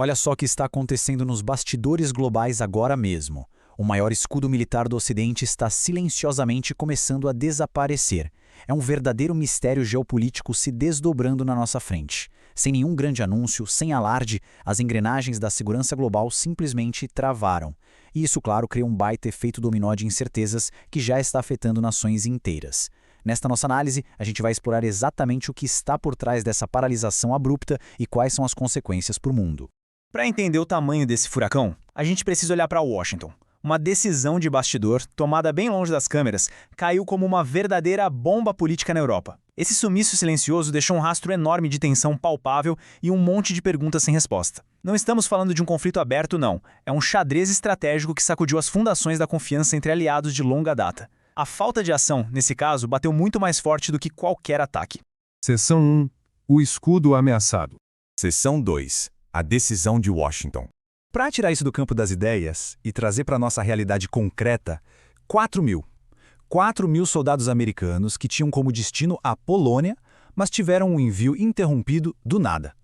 Olha só o que está acontecendo nos bastidores globais agora mesmo. O maior escudo militar do Ocidente está silenciosamente começando a desaparecer. É um verdadeiro mistério geopolítico se desdobrando na nossa frente. Sem nenhum grande anúncio, sem alarde, as engrenagens da segurança global simplesmente travaram. E isso, claro, cria um baita efeito dominó de incertezas que já está afetando nações inteiras. Nesta nossa análise, a gente vai explorar exatamente o que está por trás dessa paralisação abrupta e quais são as consequências para o mundo. Para entender o tamanho desse furacão, a gente precisa olhar para Washington. Uma decisão de bastidor, tomada bem longe das câmeras, caiu como uma verdadeira bomba política na Europa. Esse sumiço silencioso deixou um rastro enorme de tensão palpável e um monte de perguntas sem resposta. Não estamos falando de um conflito aberto, não. É um xadrez estratégico que sacudiu as fundações da confiança entre aliados de longa data. A falta de ação, nesse caso, bateu muito mais forte do que qualquer ataque. Seção 1. O escudo ameaçado. Seção 2. A decisão de Washington. Para tirar isso do campo das ideias e trazer para a nossa realidade concreta, 4 mil soldados americanos que tinham como destino a Polônia, mas tiveram um envio interrompido do nada.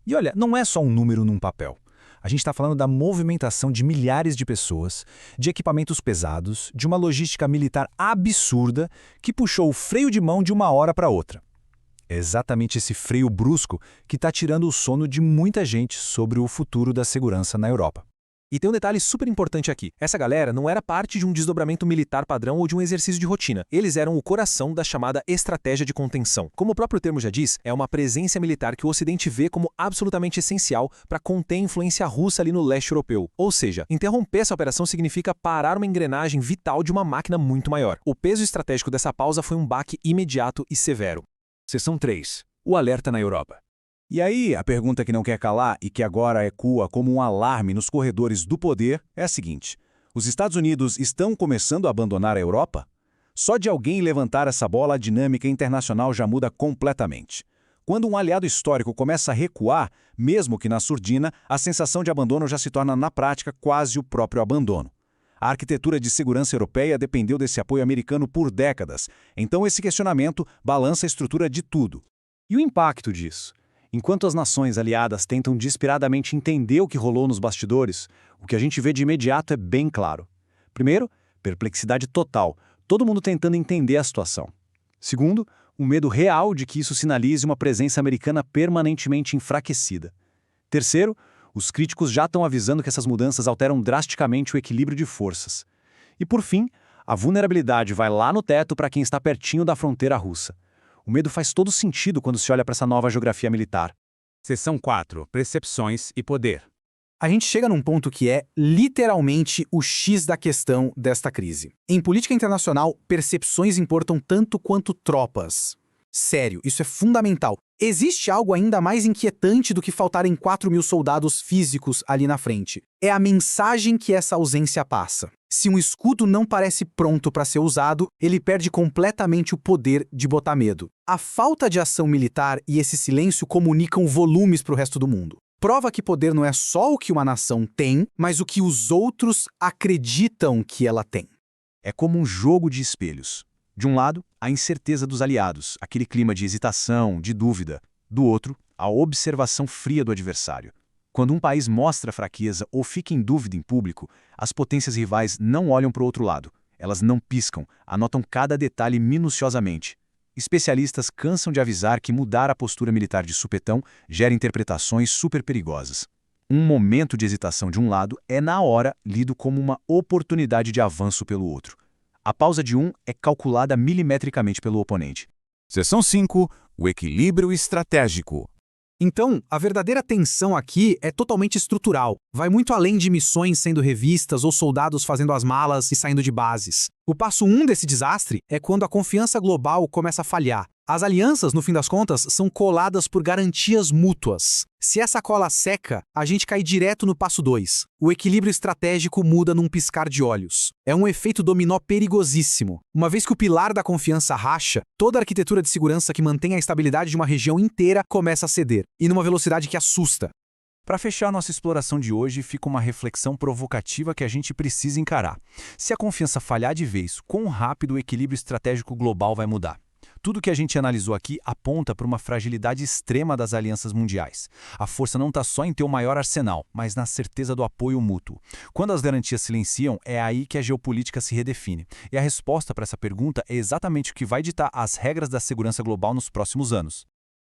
E olha, não é só um número num papel. A gente está falando da movimentação de milhares de pessoas, de equipamentos pesados, de uma logística militar absurda que puxou o freio de mão de uma hora para outra. É exatamente esse freio brusco que está tirando o sono de muita gente sobre o futuro da segurança na Europa. E tem um detalhe super importante aqui. Essa galera não era parte de um desdobramento militar padrão ou de um exercício de rotina. Eles eram o coração da chamada estratégia de contenção. Como o próprio termo já diz, é uma presença militar que o Ocidente vê como absolutamente essencial para conter a influência russa ali no leste europeu. Ou seja, interromper essa operação significa parar uma engrenagem vital de uma máquina muito maior. O peso estratégico dessa pausa foi um baque imediato e severo. Seção 3. O alerta na Europa. E aí, a pergunta que não quer calar e que agora ecoa como um alarme nos corredores do poder é a seguinte: os Estados Unidos estão começando a abandonar a Europa? Só de alguém levantar essa bola, a dinâmica internacional já muda completamente. Quando um aliado histórico começa a recuar, mesmo que na surdina, a sensação de abandono já se torna, na prática, quase o próprio abandono. A arquitetura de segurança europeia dependeu desse apoio americano por décadas, então esse questionamento balança a estrutura de tudo. E o impacto disso? Enquanto as nações aliadas tentam desesperadamente entender o que rolou nos bastidores, o que a gente vê de imediato é bem claro. Primeiro, perplexidade total, todo mundo tentando entender a situação. Segundo, o medo real de que isso sinalize uma presença americana permanentemente enfraquecida. Terceiro, os críticos já estão avisando que essas mudanças alteram drasticamente o equilíbrio de forças. E por fim, a vulnerabilidade vai lá no teto para quem está pertinho da fronteira russa. O medo faz todo sentido quando se olha para essa nova geografia militar. Seção 4. Percepções e poder. A gente chega num ponto que é, literalmente, o X da questão desta crise. Em política internacional, percepções importam tanto quanto tropas. Sério, isso é fundamental. Existe algo ainda mais inquietante do que faltarem 4 mil soldados físicos ali na frente. É a mensagem que essa ausência passa. Se um escudo não parece pronto para ser usado, ele perde completamente o poder de botar medo. A falta de ação militar e esse silêncio comunicam volumes para o resto do mundo. Prova que poder não é só o que uma nação tem, mas o que os outros acreditam que ela tem. É como um jogo de espelhos. De um lado, a incerteza dos aliados, aquele clima de hesitação, de dúvida. Do outro, a observação fria do adversário. Quando um país mostra fraqueza ou fica em dúvida em público, as potências rivais não olham para o outro lado. Elas não piscam, anotam cada detalhe minuciosamente. Especialistas cansam de avisar que mudar a postura militar de supetão gera interpretações super perigosas. Um momento de hesitação de um lado é, na hora, lido como uma oportunidade de avanço pelo outro. A pausa de um é calculada milimetricamente pelo oponente. Seção 5. O equilíbrio estratégico. Então, a verdadeira tensão aqui é totalmente estrutural. Vai muito além de missões sendo revistas ou soldados fazendo as malas e saindo de bases. O passo 1 desse desastre é quando a confiança global começa a falhar. As alianças, no fim das contas, são coladas por garantias mútuas. Se essa cola seca, a gente cai direto no passo 2. O equilíbrio estratégico muda num piscar de olhos. É um efeito dominó perigosíssimo. Uma vez que o pilar da confiança racha, toda a arquitetura de segurança que mantém a estabilidade de uma região inteira começa a ceder, e numa velocidade que assusta. Para fechar nossa exploração de hoje, fica uma reflexão provocativa que a gente precisa encarar. Se a confiança falhar de vez, quão rápido o equilíbrio estratégico global vai mudar? Tudo que a gente analisou aqui aponta para uma fragilidade extrema das alianças mundiais. A força não está só em ter o maior arsenal, mas na certeza do apoio mútuo. Quando as garantias silenciam, é aí que a geopolítica se redefine. E a resposta para essa pergunta é exatamente o que vai ditar as regras da segurança global nos próximos anos.